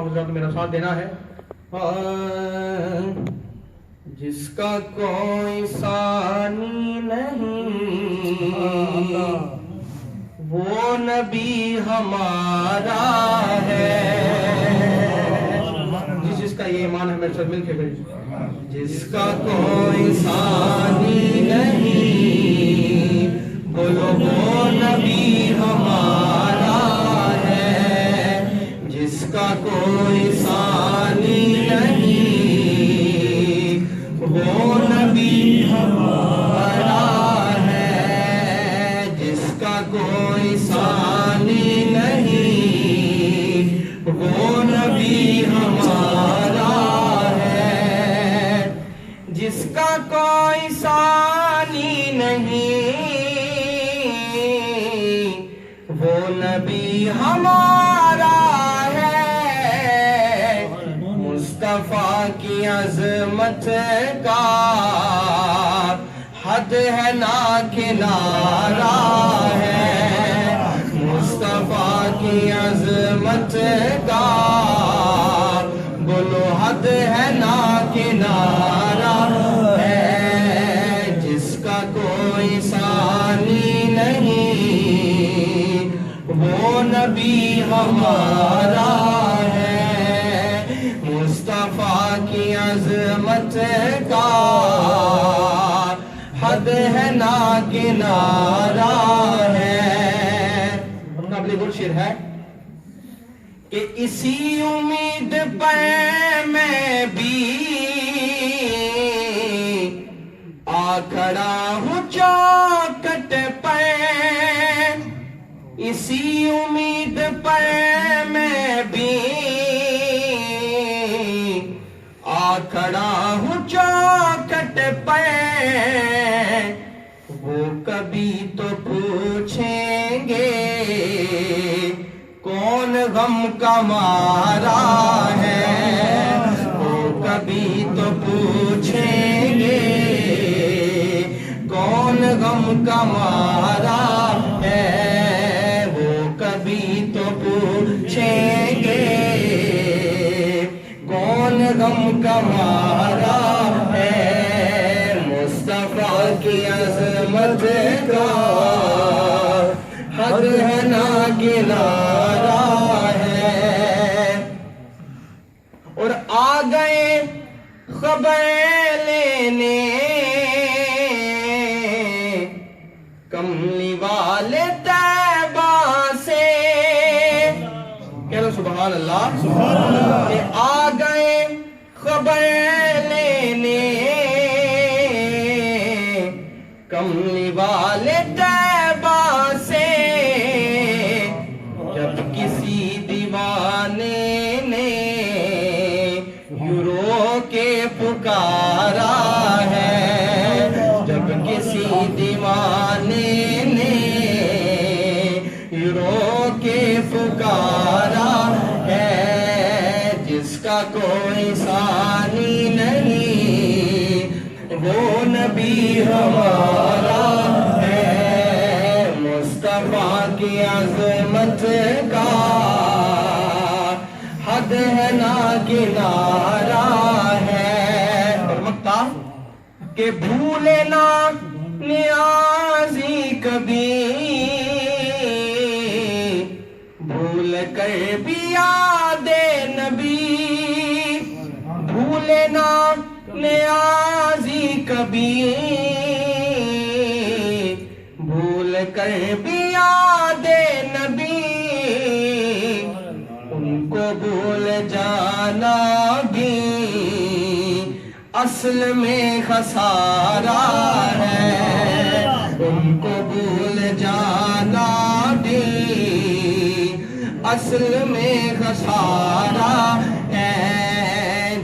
تمام حضرات میرا ساتھ دینا ہے. جس کا کوئی ثانی نہیں وہ نبی ہمارا ہے. جس کا یہ ایمان ہے میرے ساتھ مل کے گئی. جس کا کوئی ثانی نہیں بولو وہ نبی ہمارا ہے. جس کا کوئی ثانی نہیں وہ نبی ہمارا ہے. جس کا کوئی ثانی نہیں وہ نبی ہمارا ہے. جس کا کوئی ثانی نہیں وہ نبی ہمارا ہے. مصطفیٰ کی عظمت کا حد ہے نا کنارہ ہے. مصطفیٰ کی عظمت کا بولو حد ہے نا کنارہ ہے. جس کا کوئی ثانی نہیں وہ نبی ہمارا ہے. مصطفیٰ کی عظمت کا حد ہے نا کنارہ ہے. قابل گل شعر ہے کہ اسی امید پر میں بھی آ کھڑا ہوں چوکھٹ پر. اسی امید پر میں بھی آ کھڑا ہوں چوکھٹ پر. وہ کبھی تو پوچھیں گے کون غم کا مارا ہے. وہ کبھی تو پوچھیں گے کون غم کا مارا ہے. وہ کبھی تو پوچھیں گے کون غم کا مارا ہے. مصطفیٰ کی عظمت کا حد ہے نا کنارہ ہے. اور آ گئے خبر لینے کملی والے طیبہ سے. کہہ لو سبحان اللہ. کہ آ گئے خبر لینے کملی والے طیبہ سے. جب کسی دیوانے نے یورو کے پکارا ہے. جب کسی دیوانے نے یورو کے پکارا ہے. جس کا کوئی ثانی نہیں وہ نبی ہمارا ہے. مصطفیٰ کی عظمت کا حد ہے نا کنارہ ہے. اور مکتا کہ بھولے نا نیازی کبھی بھول کر بھی یاد نبی. بھولے نا نیازی کبھی بھول کر بھی یاد نبی. ان کو بھول جانا بھی اصل میں خسارہ ہے. ان کو بھول جانا بھی اصل میں خسارہ ہے.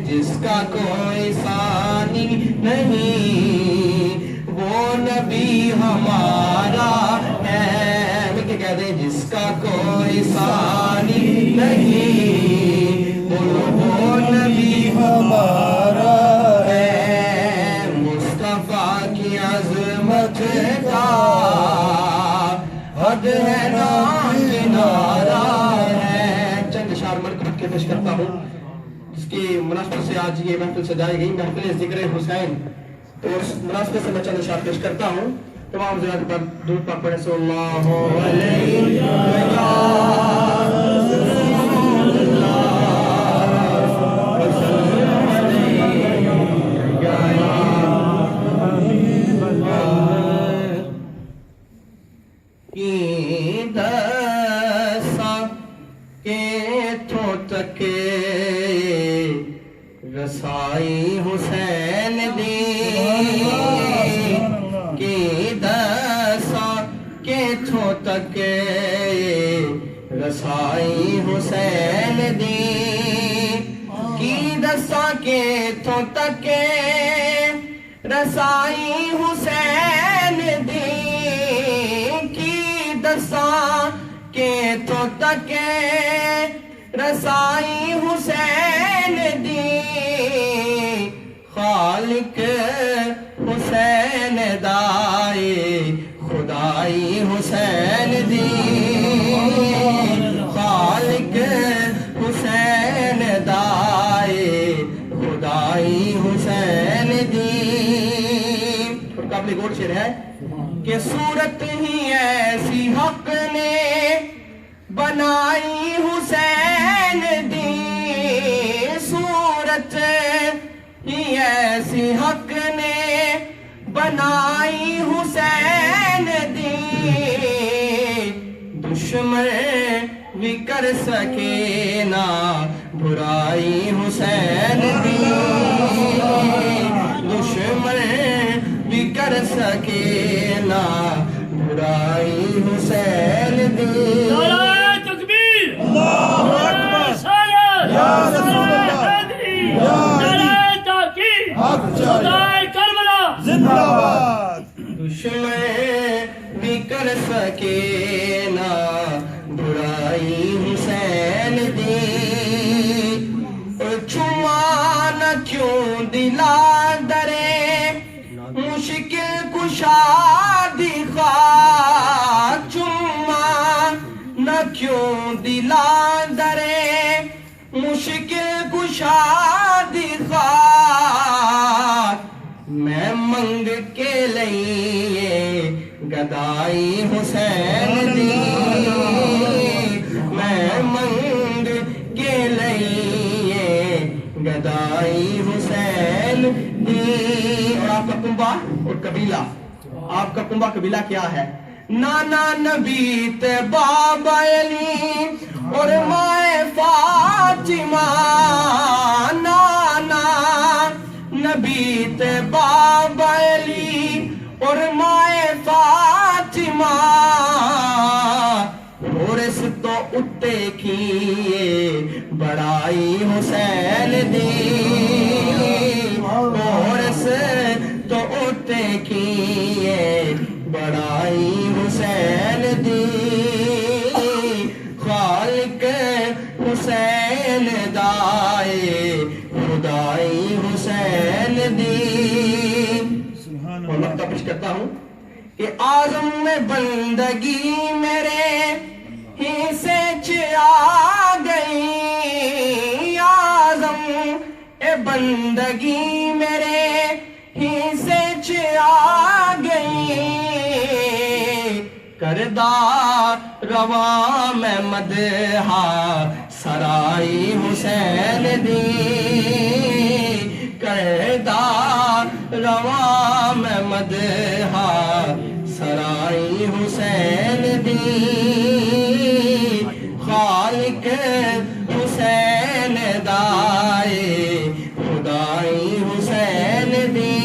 جس کا کوئی ثانی نہیں وہ نبی ہمارا ہے. مل کے کہہ دیں جس کا کوئی ثانی نہیں وہ نبی ہمارا ہے. مصطفیٰ کی عظمت کا حد ہے نا کنارہ ہے. چند اشعار مرکب کے پیش کرتا ہوں. کی مناسبت سے آج یہ محفل سجائی گئی محفل ذکر حسین، تو اس مناسبت سے میں چند اشعار پیش کرتا ہوں. تمام حضرات پر درود پاک پڑھیں صلی اللہ علیہ رسائی حسین دی کی دسا کے تھو تک رسائی حسین دی کی دسا کے تھو تک رسائی حسین دی کی دسا کے تھو تک رسائی حسین دی خالق حسین دائے خدائی حسین دی خالق حسین دائے خدائی حسین دی. اور قابل غور شعر ہے کہ صورت ہی ایسی حق نے بنائی حسین دی صورت ہی ایسی حق نے بنائی حسین دی دشمن بھی کر سکے نا برائی حسین دی دشمن بھی کر سکے نا برائی حسین دی. دشمن بھی کر سکے نا برائی حسین دی چھما نہ کیوں دلا درے مشکل کشا دکھا چھما نہ کیوں دلا درے مشکل کشا دکھا میں منگ کے لئیے گدائی حسین دی میں منگ کے لئیے گدائی حسین دی. اور آپ کا کنبہ اور قبیلہ آپ کا کنبہ قبیلہ کیا ہے؟ نانا نبی تے بابا علی اور مائے فاطمہ نانا نبی تے بابا علی اور مائے فاطمہ اور اس تو اتے کیے بڑائی حسین دی اور اس تو اتے کیے بڑائی حسین دی خالق حسین دائے خدائی حسین دی. اور مقطع پیش کرتا ہوں کہ اعظم میں بندگی میرے ہی سے آ گئی اعظم بندگی میرے ہی سے آ گئی کردار رواں میں مدحا سرائی حسین دی کردار رواں میں مدحا سرائی حسین دی خالق حسین دائے خدائی حسین دی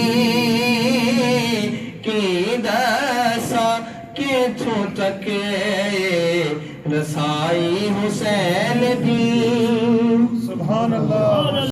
کی دسا کے تھو تک رسائی حسین دی. سبحان اللہ.